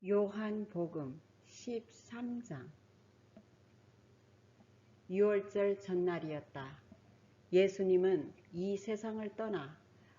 요한복음 13장. 6월절 전날이었다. 예수님은 이 세상을 떠나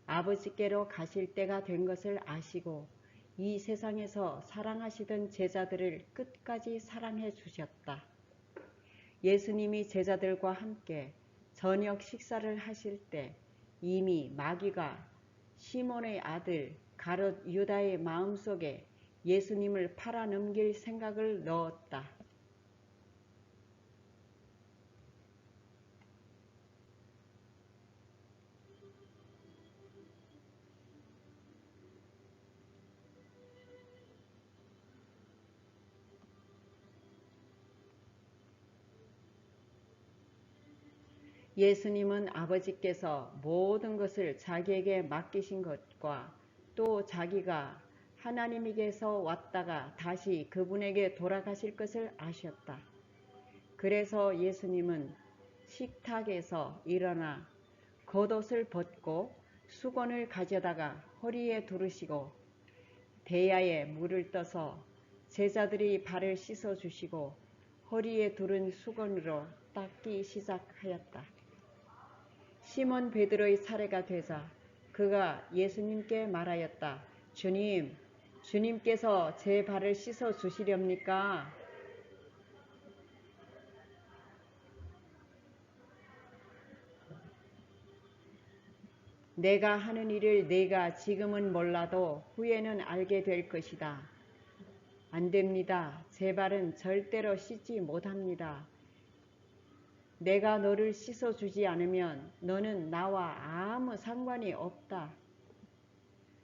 아버지께로 가실 때가 된 것을 아시고 이 세상에서 사랑하시던 제자들을 끝까지 사랑해 주셨다. 예수님이 제자들과 함께 저녁 식사를 하실 때 이미 마귀가 시몬의 아들 가롯 유다의 마음속에 예수님을 팔아넘길 생각을 넣었다. 예수님은 아버지께서 모든 것을 자기에게 맡기신 것과 또 자기가 하나님에게서 왔다가 다시 그분에게 돌아가실 것을 아셨다. 그래서 예수님은 식탁에서 일어나 겉옷을 벗고 수건을 가져다가 허리에 두르시고 대야에 물을 떠서 제자들이 발을 씻어 주시고 허리에 두른 수건으로 닦기 시작하였다. 시몬 베드로의 사례가 되자 그가 예수님께 말하였다. 주님, 주님께서 제 발을 씻어 주시렵니까? 내가 하는 일을 내가 지금은 몰라도 후에는 알게 될 것이다. 안 됩니다. 제 발은 절대로 씻지 못합니다. 내가 너를 씻어주지 않으면 너는 나와 아무 상관이 없다.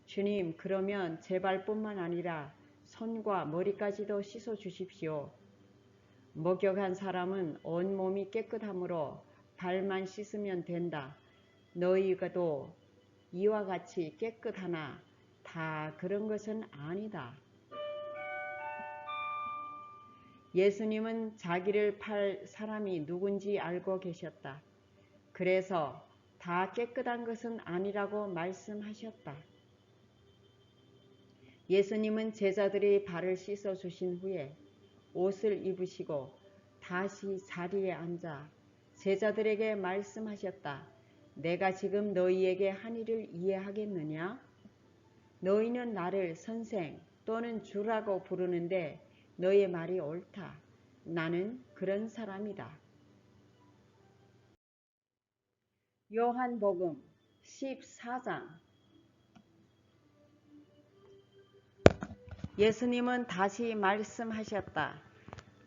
주님, 그러면 제 발뿐만 아니라 손과 머리까지도 씻어주십시오. 목욕한 사람은 온몸이 깨끗하므로 발만 씻으면 된다. 너희가도 이와 같이 깨끗하나 다 그런 것은 아니다. 예수님은 자기를 팔 사람이 누군지 알고 계셨다. 그래서 다 깨끗한 것은 아니라고 말씀하셨다. 예수님은 제자들의 발을 씻어 주신 후에 옷을 입으시고 다시 자리에 앉아 제자들에게 말씀하셨다. 내가 지금 너희에게 한 일을 이해하겠느냐? 너희는 나를 선생 또는 주라고 부르는데 너의 말이 옳다. 나는 그런 사람이다. 요한복음 14장. 예수님은 다시 말씀하셨다.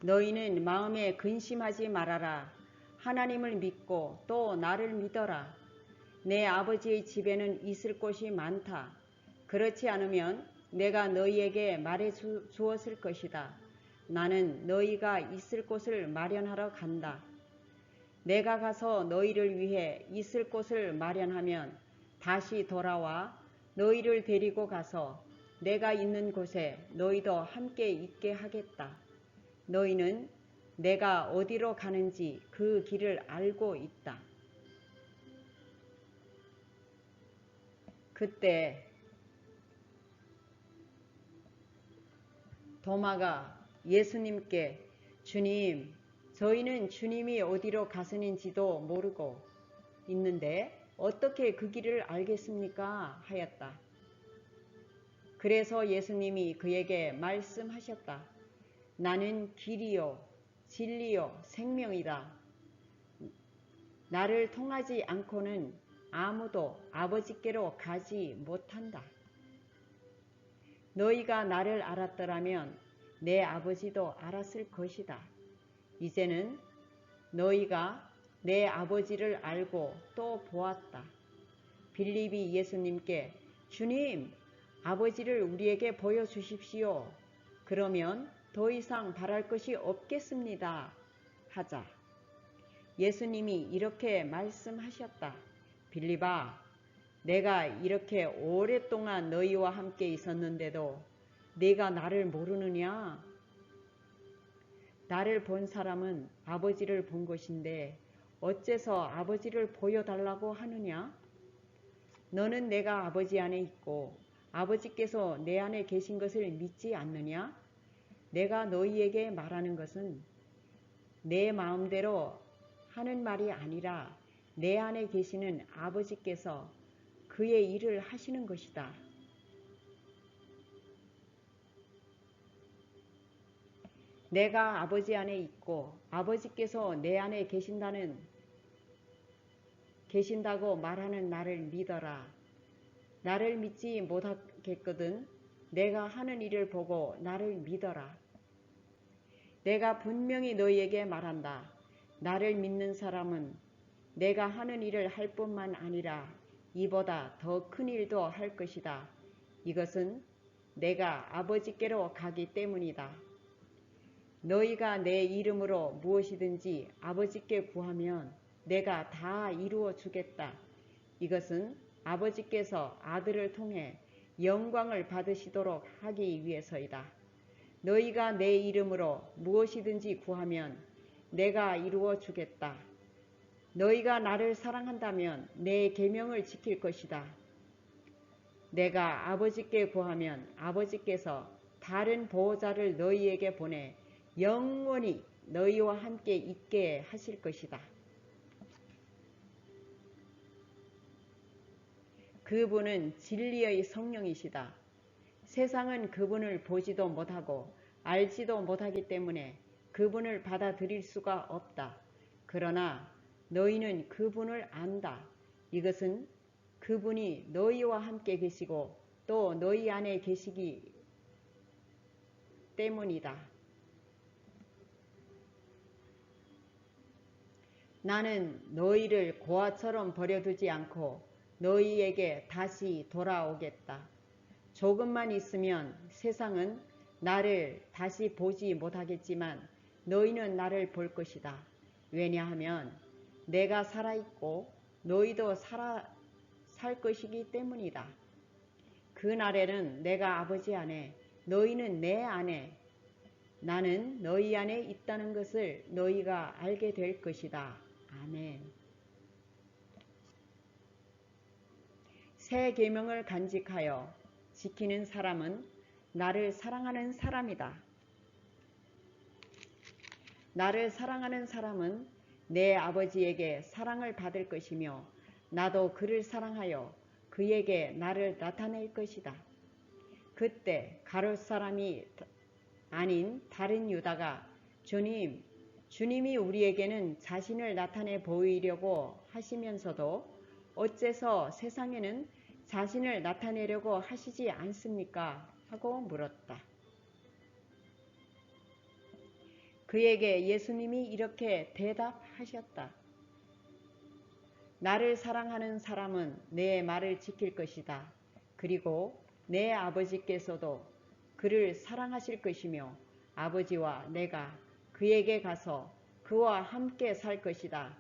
너희는 마음에 근심하지 말아라. 하나님을 믿고 또 나를 믿어라. 내 아버지의 집에는 있을 곳이 많다. 그렇지 않으면 내가 너희에게 말해 주었을 것이다. 나는 너희가 있을 곳을 마련하러 간다. 내가 가서 너희를 위해 있을 곳을 마련하면 다시 돌아와 너희를 데리고 가서 내가 있는 곳에 너희도 함께 있게 하겠다. 너희는 내가 어디로 가는지 그 길을 알고 있다. 그때 도마가 예수님께 주님, 저희는 주님이 어디로 가시는지도 모르고 있는데 어떻게 그 길을 알겠습니까? 하였다. 그래서 예수님이 그에게 말씀하셨다. 나는 길이요, 진리요, 생명이다. 나를 통하지 않고는 아무도 아버지께로 가지 못한다. 너희가 나를 알았더라면 내 아버지도 알았을 것이다. 이제는 너희가 내 아버지를 알고 또 보았다. 빌립이 예수님께 주님, 아버지를 우리에게 보여주십시오. 그러면 더 이상 바랄 것이 없겠습니다. 하자. 예수님이 이렇게 말씀하셨다. 빌립아, 내가 이렇게 오랫동안 너희와 함께 있었는데도 네가 나를 모르느냐? 나를 본 사람은 아버지를 본 것인데 어째서 아버지를 보여달라고 하느냐? 너는 내가 아버지 안에 있고 아버지께서 내 안에 계신 것을 믿지 않느냐? 내가 너희에게 말하는 것은 내 마음대로 하는 말이 아니라 내 안에 계시는 아버지께서 그의 일을 하시는 것이다. 내가 아버지 안에 있고 아버지께서 내 안에 계신다고 말하는 나를 믿어라. 나를 믿지 못하겠거든 내가 하는 일을 보고 나를 믿어라. 내가 분명히 너희에게 말한다. 나를 믿는 사람은 내가 하는 일을 할 뿐만 아니라 이보다 더 큰 일도 할 것이다. 이것은 내가 아버지께로 가기 때문이다. 너희가 내 이름으로 무엇이든지 아버지께 구하면 내가 다 이루어 주겠다. 이것은 아버지께서 아들을 통해 영광을 받으시도록 하기 위해서이다. 너희가 내 이름으로 무엇이든지 구하면 내가 이루어 주겠다. 너희가 나를 사랑한다면 내 계명을 지킬 것이다. 내가 아버지께 구하면 아버지께서 다른 보호자를 너희에게 보내 영원히 너희와 함께 있게 하실 것이다. 그분은 진리의 성령이시다. 세상은 그분을 보지도 못하고 알지도 못하기 때문에 그분을 받아들일 수가 없다. 그러나 너희는 그분을 안다. 이것은 그분이 너희와 함께 계시고 또 너희 안에 계시기 때문이다. 나는 너희를 고아처럼 버려두지 않고 너희에게 다시 돌아오겠다. 조금만 있으면 세상은 나를 다시 보지 못하겠지만 너희는 나를 볼 것이다. 왜냐하면 내가 살아있고 너희도 살 것이기 때문이다. 그날에는 내가 아버지 안에 너희는 내 안에 나는 너희 안에 있다는 것을 너희가 알게 될 것이다. 아멘. 새 계명을 간직하여 지키는 사람은 나를 사랑하는 사람이다. 나를 사랑하는 사람은 내 아버지에게 사랑을 받을 것이며 나도 그를 사랑하여 그에게 나를 나타낼 것이다. 그때 가룟 사람이 아닌 다른 유다가 주님이 우리에게는 자신을 나타내 보이려고 하시면서도 어째서 세상에는 자신을 나타내려고 하시지 않습니까? 하고 물었다. 그에게 예수님이 이렇게 대답하셨다. 나를 사랑하는 사람은 내 말을 지킬 것이다. 그리고 내 아버지께서도 그를 사랑하실 것이며 아버지와 내가 그에게 가서 그와 함께 살 것이다.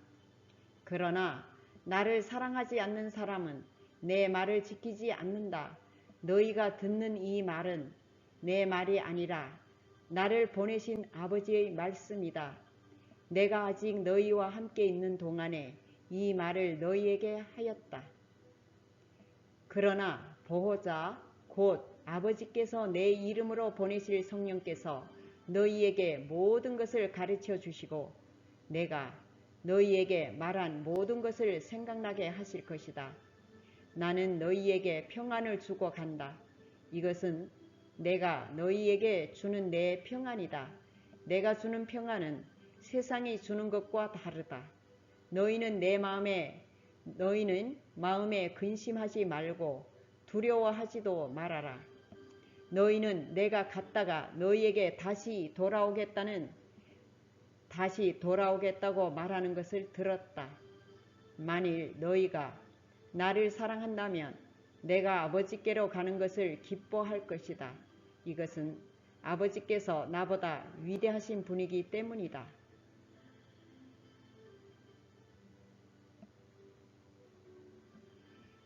그러나 나를 사랑하지 않는 사람은 내 말을 지키지 않는다. 너희가 듣는 이 말은 내 말이 아니라 나를 보내신 아버지의 말씀이다. 내가 아직 너희와 함께 있는 동안에 이 말을 너희에게 하였다. 그러나 보호자 곧 아버지께서 내 이름으로 보내실 성령께서 너희에게 모든 것을 가르쳐 주시고 내가 너희에게 말한 모든 것을 생각나게 하실 것이다. 나는 너희에게 평안을 주고 간다. 이것은 내가 너희에게 주는 내 평안이다. 내가 주는 평안은 세상이 주는 것과 다르다. 너희는 마음에 근심하지 말고 두려워하지도 말아라. 너희는 내가 갔다가 너희에게 다시 돌아오겠다고 말하는 것을 들었다. 만일 너희가 나를 사랑한다면 내가 아버지께로 가는 것을 기뻐할 것이다. 이것은 아버지께서 나보다 위대하신 분이기 때문이다.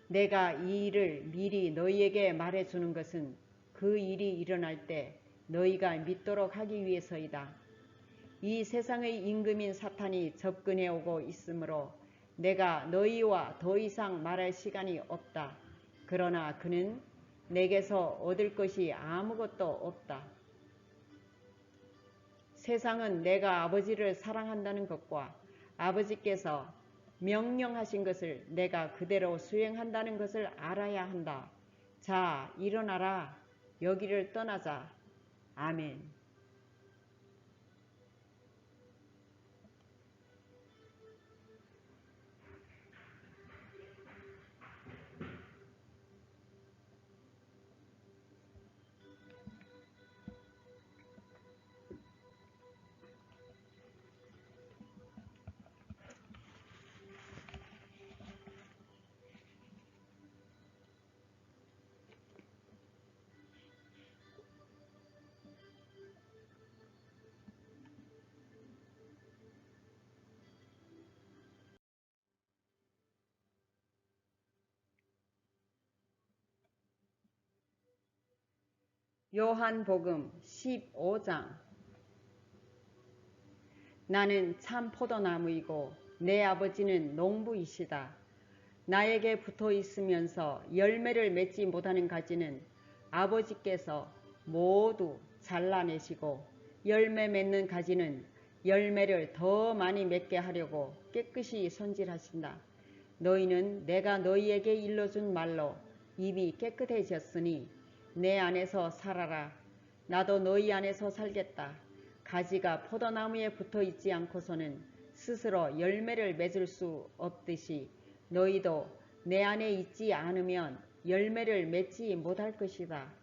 내가 이 일을 미리 너희에게 말해주는 것은 그 일이 일어날 때 너희가 믿도록 하기 위해서이다. 이 세상의 임금인 사탄이 접근해 오고 있으므로 내가 너희와 더 이상 말할 시간이 없다. 그러나 그는 내게서 얻을 것이 아무것도 없다. 세상은 내가 아버지를 사랑한다는 것과 아버지께서 명령하신 것을 내가 그대로 수행한다는 것을 알아야 한다. 자, 일어나라. 여기를 떠나자. 아멘. 요한복음 15장. 나는 참 포도나무이고 내 아버지는 농부이시다. 나에게 붙어 있으면서 열매를 맺지 못하는 가지는 아버지께서 모두 잘라내시고 열매 맺는 가지는 열매를 더 많이 맺게 하려고 깨끗이 손질하신다. 너희는 내가 너희에게 일러준 말로 이미 깨끗해졌으니 내 안에서 살아라. 나도 너희 안에서 살겠다. 가지가 포도나무에 붙어 있지 않고서는 스스로 열매를 맺을 수 없듯이 너희도 내 안에 있지 않으면 열매를 맺지 못할 것이다.